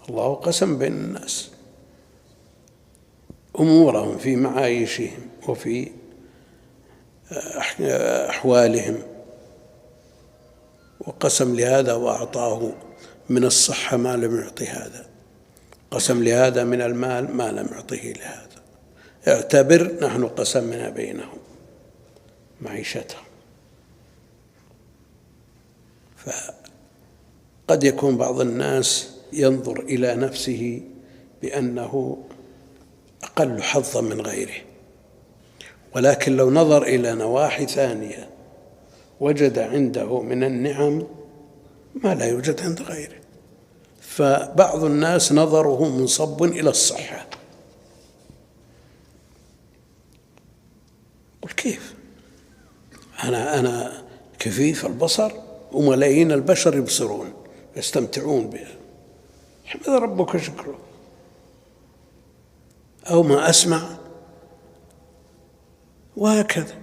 الله قسم بين الناس أمورهم في معايشهم وفي أحوالهم، وقسم لهذا وأعطاه من الصحة ما لم يعطي هذا، قسم لهذا من المال ما لم يعطه لهذا. اعتبر نحن قسمنا بينهم معيشتهم. فقد يكون بعض الناس ينظر إلى نفسه بأنه أقل حظا من غيره، ولكن لو نظر إلى نواحي ثانية وجد عنده من النعم ما لا يوجد عند غيره. فبعض الناس نظره منصب إلى الصحة. قل كيف؟ أنا كفيف البصر وملايين البشر يبصرون يستمتعون بها، احمد ربك شكره. أو ما أسمع وهكذا.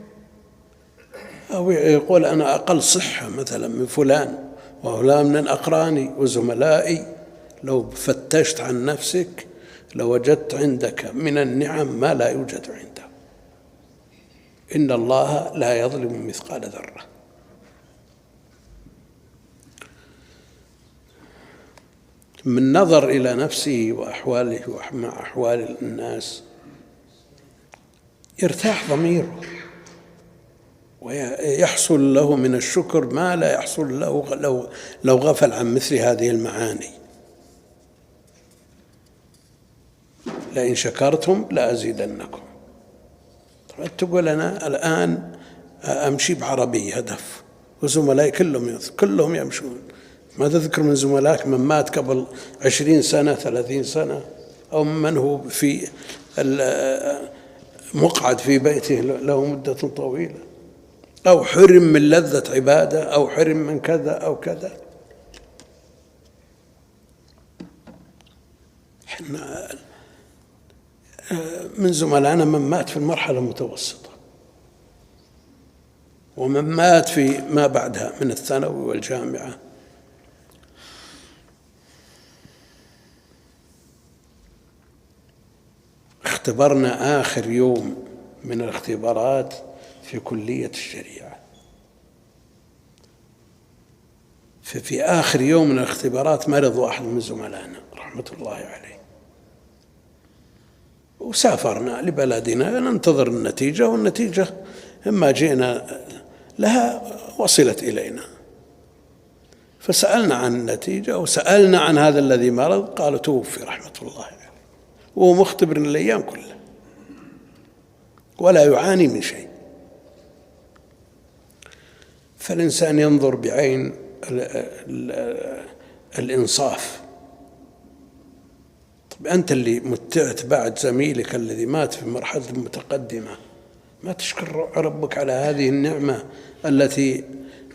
أو يقول أنا أقل صحة مثلا من فلان وفلان من أقراني وزملائي. لو فتشت عن نفسك لوجدت عندك من النعم ما لا يوجد عنده. إن الله لا يظلم مثقال ذرة. من نظر إلى نفسه وأحواله مع أحوال الناس يرتاح ضميره ويحصل له من الشكر ما لا يحصل له لو غفل عن مثل هذه المعاني. لئن شكرتم لأزيدنكم. طبعا تقول أنا الآن أمشي بعربية هدف وزملائي كلهم يمشون. ما تذكر من زملائك من مات قبل 20 سنة 30 سنة، أو من هو في مقعد في بيته له مدة طويلة، أو حرم من لذة عبادة، أو حرم من كذا أو كذا. احنا من زملائنا من مات في المرحلة المتوسطة، ومن مات في ما بعدها من الثانوي والجامعة. اختبرنا آخر يوم من الاختبارات في كلية الشريعة، في آخر يوم من الاختبارات مرض واحد من زملائنا رحمة الله عليه، وسافرنا لبلدنا ننتظر النتيجة، والنتيجة إما جئنا لها وصلت إلينا. فسألنا عن النتيجة وسألنا عن هذا الذي مرض، قالوا توفي رحمة الله عليه، وهو مختبر الأيام كلها ولا يعاني من شيء. فالإنسان ينظر بعين الإنصاف. طب أنت اللي متعت بعد زميلك الذي مات في مرحلة متقدمة، ما تشكر ربك على هذه النعمة التي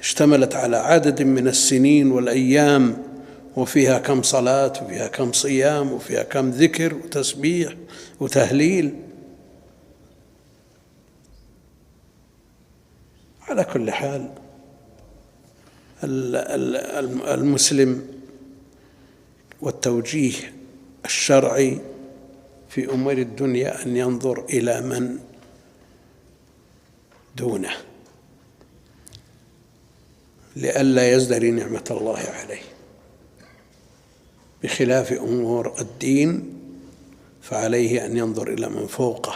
اشتملت على عدد من السنين والأيام، وفيها كم صلاة وفيها كم صيام وفيها كم ذكر وتسبيح وتهليل. على كل حال المسلم والتوجيه الشرعي في أمور الدنيا أن ينظر إلى من دونه لئلا يزدري نعمة الله عليه، بخلاف أمور الدين فعليه أن ينظر إلى من فوقه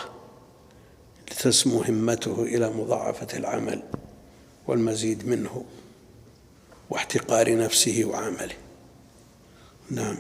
لتسمو همته إلى مضاعفة العمل والمزيد منه واحتقار نفسه وعمله. نعم.